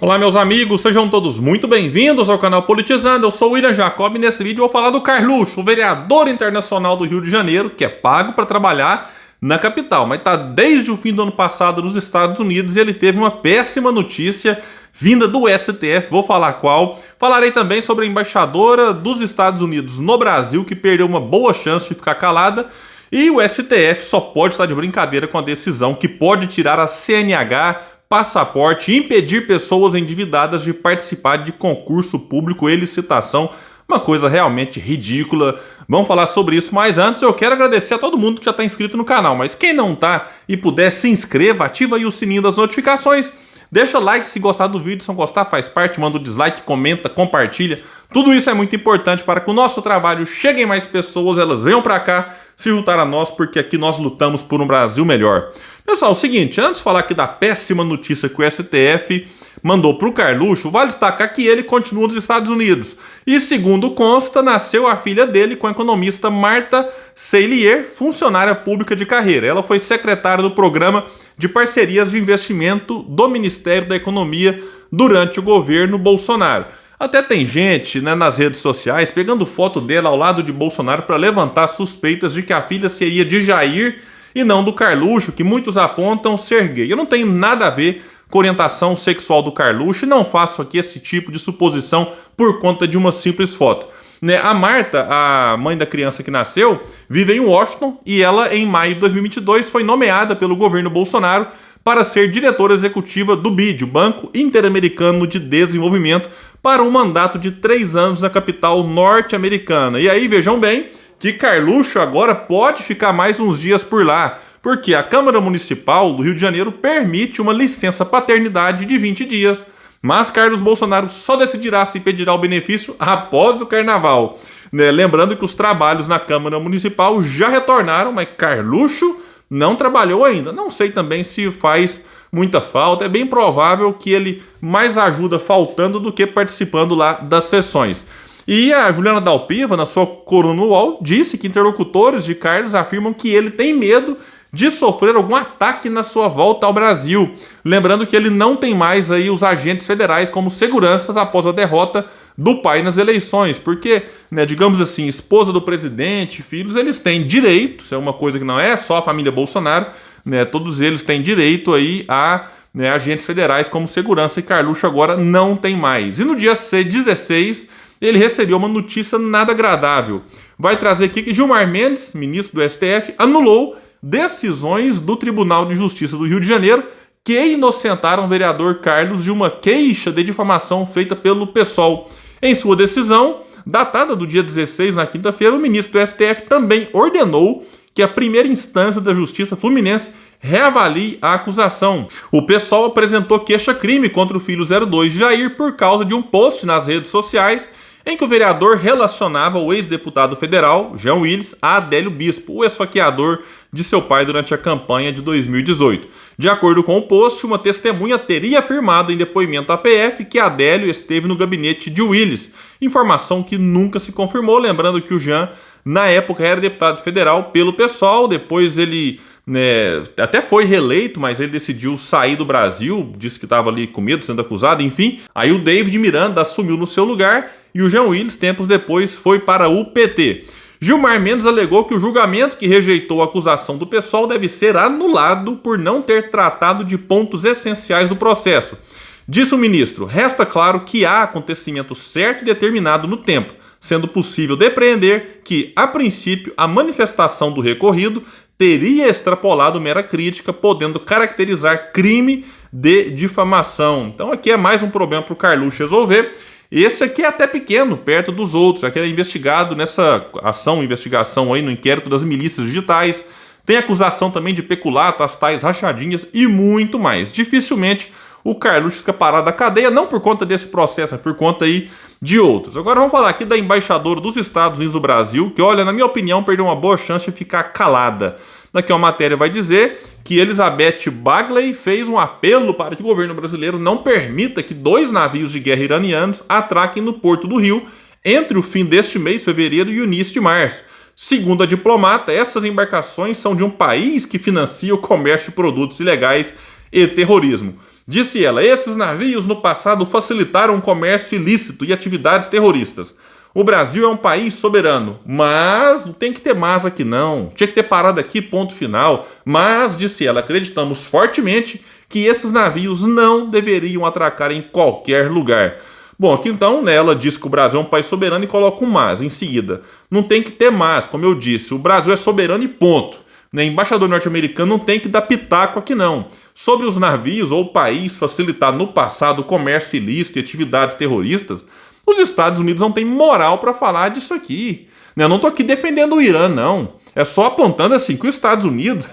Olá, meus amigos, sejam todos muito bem-vindos ao canal Politizando. Eu sou o William Jacob e nesse vídeo eu vou falar do Carluxo, o vereador internacional do Rio de Janeiro, que é pago para trabalhar na capital, mas está desde o fim do ano passado nos Estados Unidos e ele teve uma péssima notícia vinda do STF, vou falar qual. Falarei também sobre a embaixadora dos Estados Unidos no Brasil, que perdeu uma boa chance de ficar calada. E o STF só pode estar de brincadeira com a decisão que pode tirar a CNH, passaporte, impedir pessoas endividadas de participar de concurso público e licitação. Uma coisa realmente ridícula. Vamos falar sobre isso, mas antes eu quero agradecer a todo mundo que já está inscrito no canal. Mas quem não está e puder, se inscreva, ativa aí o sininho das notificações. Deixa like se gostar do vídeo, se não gostar faz parte, manda um dislike, comenta, compartilha. Tudo isso é muito importante para que o nosso trabalho chegue em mais pessoas, elas venham para cá se juntar a nós, porque aqui nós lutamos por um Brasil melhor. Pessoal, é o seguinte, antes de falar aqui da péssima notícia que o STF mandou para o Carluxo, vale destacar que ele continua nos Estados Unidos. E segundo consta, nasceu a filha dele com a economista Marta Seilier, funcionária pública de carreira. Ela foi secretária do Programa de Parcerias de Investimento do Ministério da Economia durante o governo Bolsonaro. Até tem gente, né, nas redes sociais pegando foto dela ao lado de Bolsonaro para levantar suspeitas de que a filha seria de Jair e não do Carluxo, que muitos apontam ser gay. Eu não tenho nada a ver com orientação sexual do Carluxo e não faço aqui esse tipo de suposição por conta de uma simples foto. Né, a Marta, a mãe da criança que nasceu, vive em Washington e ela, em maio de 2022, foi nomeada pelo governo Bolsonaro para ser diretora executiva do BID, o Banco Interamericano de Desenvolvimento, para um mandato de 3 anos na capital norte-americana. E aí, vejam bem, que Carluxo agora pode ficar mais uns dias por lá, porque a Câmara Municipal do Rio de Janeiro permite uma licença paternidade de 20 dias. Mas Carlos Bolsonaro só decidirá se pedirá o benefício após o carnaval. Né? Lembrando que os trabalhos na Câmara Municipal já retornaram, mas Carluxo não trabalhou ainda. Não sei também se faz muita falta. É bem provável que ele mais ajuda faltando do que participando lá das sessões. E a Juliana Dalpiva, na sua coluna no UOL, disse que interlocutores de Carlos afirmam que ele tem medo de sofrer algum ataque na sua volta ao Brasil. Lembrando que ele não tem mais aí os agentes federais como seguranças após a derrota do pai nas eleições, porque, né, digamos assim, esposa do presidente, filhos, eles têm direito, isso é uma coisa que não é só a família Bolsonaro, né, todos eles têm direito aí a, né, agentes federais como segurança, e Carluxo agora não tem mais. E no dia 16, ele recebeu uma notícia nada agradável. Vai trazer aqui que Gilmar Mendes, ministro do STF, anulou decisões do Tribunal de Justiça do Rio de Janeiro que inocentaram o vereador Carlos de uma queixa de difamação feita pelo PSOL. Em sua decisão, datada do dia 16, na quinta-feira, o ministro do STF também ordenou que a primeira instância da Justiça Fluminense reavalie a acusação. O PSOL apresentou queixa-crime contra o filho 02 de Jair por causa de um post nas redes sociais em que o vereador relacionava o ex-deputado federal, Jean Willis, a Adélio Bispo, o esfaqueador de seu pai durante a campanha de 2018. De acordo com o post, uma testemunha teria afirmado em depoimento à PF que Adélio esteve no gabinete de Willis, informação que nunca se confirmou, lembrando que o Jean, na época, era deputado federal pelo PSOL, depois ele, né, até foi reeleito, mas ele decidiu sair do Brasil, disse que estava ali com medo, sendo acusado, enfim. Aí o David Miranda assumiu no seu lugar e o Jean Willis, tempos depois, foi para o PT. Gilmar Mendes alegou que o julgamento que rejeitou a acusação do PSOL deve ser anulado por não ter tratado de pontos essenciais do processo. Disse o ministro, resta claro que há acontecimento certo e determinado no tempo, sendo possível depreender que, a princípio, a manifestação do recorrido teria extrapolado mera crítica, podendo caracterizar crime de difamação. Então aqui é mais um problema para o Carluxo resolver. Esse aqui é até pequeno, perto dos outros. Aqui é investigado nessa investigação aí no inquérito das milícias digitais. Tem acusação também de peculato, as tais rachadinhas e muito mais. Dificilmente o Carluxo escapará da cadeia, não por conta desse processo, mas por conta aí de outros. Agora vamos falar aqui da embaixadora dos Estados Unidos do Brasil, que, olha, na minha opinião, perdeu uma boa chance de ficar calada. Daqui uma matéria vai dizer que Elizabeth Bagley fez um apelo para que o governo brasileiro não permita que 2 navios de guerra iranianos atraquem no Porto do Rio entre o fim deste mês, fevereiro, e o início de março. Segundo a diplomata, essas embarcações são de um país que financia o comércio de produtos ilegais e terrorismo. Disse ela: esses navios no passado facilitaram o comércio ilícito e atividades terroristas. O Brasil é um país soberano, mas não tem que ter mais aqui não. Tinha que ter parado aqui, ponto final. Mas, disse ela, acreditamos fortemente que esses navios não deveriam atracar em qualquer lugar. Bom, aqui então, né, ela diz que o Brasil é um país soberano e coloca um mas em seguida. Não tem que ter mas, como eu disse, o Brasil é soberano e ponto. Né, embaixador norte-americano não tem que dar pitaco aqui não. Sobre os navios ou o país facilitar no passado o comércio ilícito e atividades terroristas, os Estados Unidos não têm moral para falar disso aqui. Eu não estou aqui defendendo o Irã, não. É só apontando assim que os Estados Unidos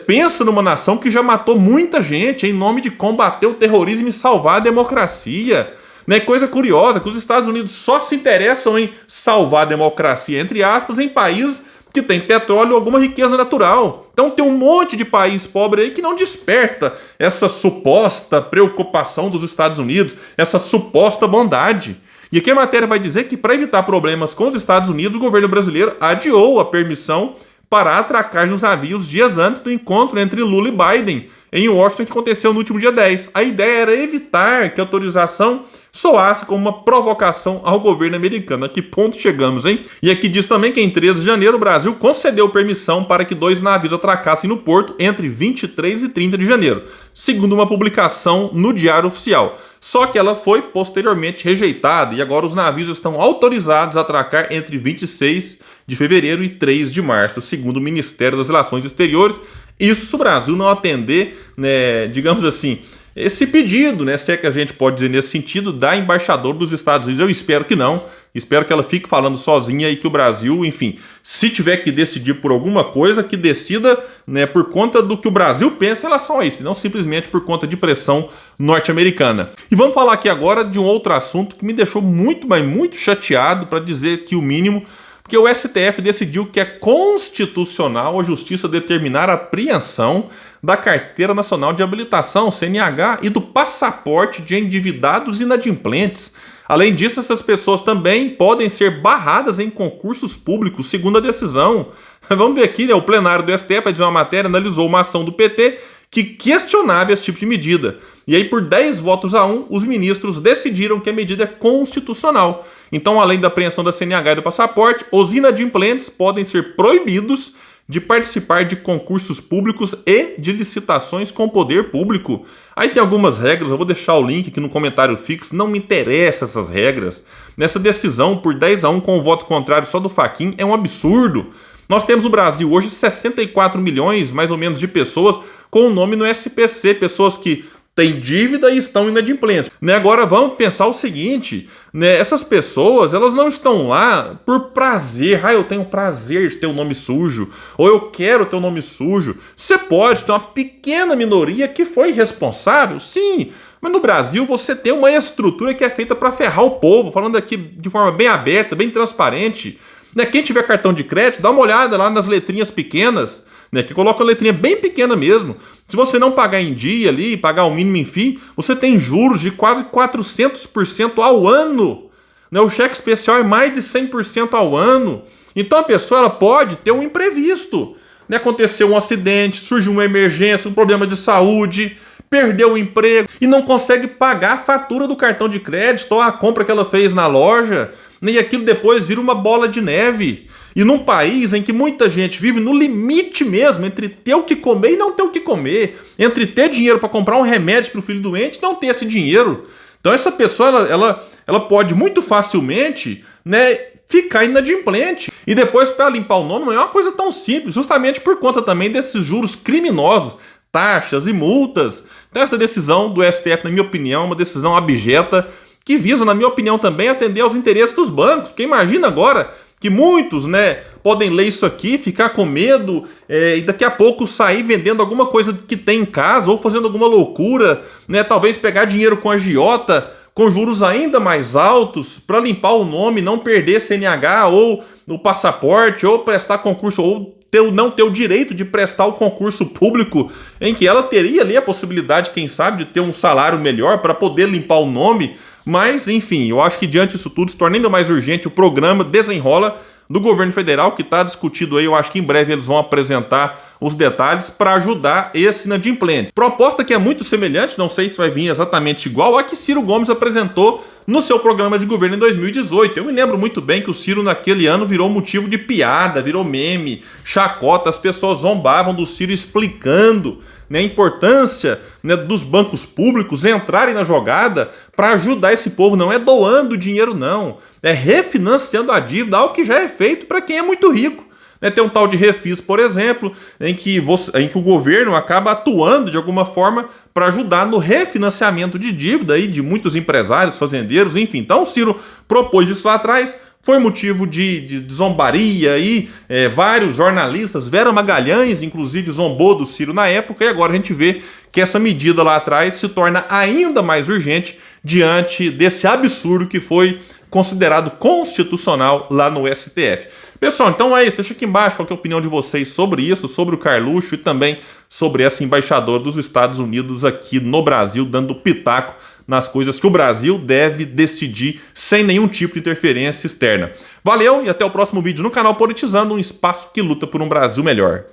pensa numa nação que já matou muita gente em nome de combater o terrorismo e salvar a democracia. Né? Coisa curiosa, que os Estados Unidos só se interessam em salvar a democracia, entre aspas, em países que tem petróleo ou alguma riqueza natural. Então tem um monte de país pobre aí que não desperta essa suposta preocupação dos Estados Unidos, essa suposta bondade. E aqui a matéria vai dizer que para evitar problemas com os Estados Unidos, o governo brasileiro adiou a permissão para atracar nos navios dias antes do encontro entre Lula e Biden em Washington, que aconteceu no último dia 10. A ideia era evitar que a autorização soasse como uma provocação ao governo americano. A que ponto chegamos, hein? E aqui diz também que em 13 de janeiro o Brasil concedeu permissão para que 2 navios atracassem no porto entre 23 e 30 de janeiro, segundo uma publicação no Diário Oficial. Só que ela foi posteriormente rejeitada e agora os navios estão autorizados a atracar entre 26 de fevereiro e 3 de março, segundo o Ministério das Relações Exteriores. Isso se o Brasil não atender, né, digamos assim, esse pedido, né, se é que a gente pode dizer nesse sentido, da embaixadora dos Estados Unidos. Eu espero que não. Espero que ela fique falando sozinha e que o Brasil, enfim, se tiver que decidir por alguma coisa, que decida, né, por conta do que o Brasil pensa em relação a isso, não simplesmente por conta de pressão norte-americana. E vamos falar aqui agora de um outro assunto que me deixou muito, mas muito chateado, para dizer que o mínimo, porque o STF decidiu que é constitucional a Justiça determinar a apreensão da Carteira Nacional de Habilitação, CNH, e do passaporte de endividados inadimplentes. Além disso, essas pessoas também podem ser barradas em concursos públicos, segundo a decisão. Vamos ver aqui, né, o plenário do STF, vai dizer uma matéria, analisou uma ação do PT que questionava esse tipo de medida. E aí, por 10 votos a 1, os ministros decidiram que a medida é constitucional. Então, além da apreensão da CNH e do passaporte, os inadimplentes podem ser proibidos de participar de concursos públicos e de licitações com poder público. Aí tem algumas regras, eu vou deixar o link aqui no comentário fixo, não me interessam essas regras. Nessa decisão, por 10 a 1 com o voto contrário só do Fachin, é um absurdo. Nós temos no Brasil hoje 64 milhões, mais ou menos, de pessoas com o nome no SPC, pessoas que têm dívida e estão inadimplentes. Né? Agora vamos pensar o seguinte, né? Essas pessoas, elas não estão lá por prazer. Eu tenho prazer de ter um nome sujo, ou eu quero ter um nome sujo. Você pode ter uma pequena minoria que foi responsável, sim, mas no Brasil você tem uma estrutura que é feita para ferrar o povo, falando aqui de forma bem aberta, bem transparente. Né? Quem tiver cartão de crédito, dá uma olhada lá nas letrinhas pequenas, né, que coloca a letrinha bem pequena mesmo. Se você não pagar em dia ali, pagar o mínimo, enfim, você tem juros de quase 400% ao ano. Né? O cheque especial é mais de 100% ao ano. Então a pessoa ela pode ter um imprevisto. Né? Aconteceu um acidente, surgiu uma emergência, um problema de saúde, perdeu o emprego e não consegue pagar a fatura do cartão de crédito ou a compra que ela fez na loja. Né? E aquilo depois vira uma bola de neve. E num país em que muita gente vive no limite mesmo, entre ter o que comer e não ter o que comer, entre ter dinheiro para comprar um remédio para o filho doente e não ter esse dinheiro. Então essa pessoa, ela pode muito facilmente, né, ficar inadimplente. E depois, para limpar o nome, não é uma coisa tão simples, justamente por conta também desses juros criminosos, taxas e multas. Então essa decisão do STF, na minha opinião, é uma decisão abjeta, que visa, na minha opinião, também atender aos interesses dos bancos. Porque imagina agora que muitos, né, podem ler isso aqui, ficar com medo e daqui a pouco sair vendendo alguma coisa que tem em casa ou fazendo alguma loucura, né, talvez pegar dinheiro com agiota, com juros ainda mais altos, para limpar o nome, não perder CNH ou o passaporte, ou prestar concurso, ou não ter o direito de prestar o concurso público, em que ela teria ali a possibilidade, quem sabe, de ter um salário melhor para poder limpar o nome. Mas, enfim, eu acho que diante disso tudo se torna ainda mais urgente o programa Desenrola do governo federal, que está discutido aí. Eu acho que em breve eles vão apresentar os detalhes para ajudar esse inadimplente. Proposta que é muito semelhante, não sei se vai vir exatamente igual, a que Ciro Gomes apresentou no seu programa de governo em 2018. Eu me lembro muito bem que o Ciro naquele ano virou motivo de piada, virou meme, chacota, as pessoas zombavam do Ciro explicando, né, a importância, né, dos bancos públicos entrarem na jogada para ajudar esse povo. Não é doando dinheiro, não, é refinanciando a dívida, algo que já é feito para quem é muito rico. Tem um tal de refis, por exemplo, em que o governo acaba atuando de alguma forma para ajudar no refinanciamento de dívida aí de muitos empresários, fazendeiros, enfim. Então o Ciro propôs isso lá atrás, foi motivo de zombaria e vários jornalistas, Vera Magalhães, inclusive, zombou do Ciro na época, e agora a gente vê que essa medida lá atrás se torna ainda mais urgente diante desse absurdo que foi considerado constitucional lá no STF. Pessoal, então é isso. Deixa aqui embaixo qual é a opinião de vocês sobre isso, sobre o Carluxo e também sobre essa embaixadora dos Estados Unidos aqui no Brasil, dando pitaco nas coisas que o Brasil deve decidir sem nenhum tipo de interferência externa. Valeu e até o próximo vídeo no canal Politizando, um espaço que luta por um Brasil melhor.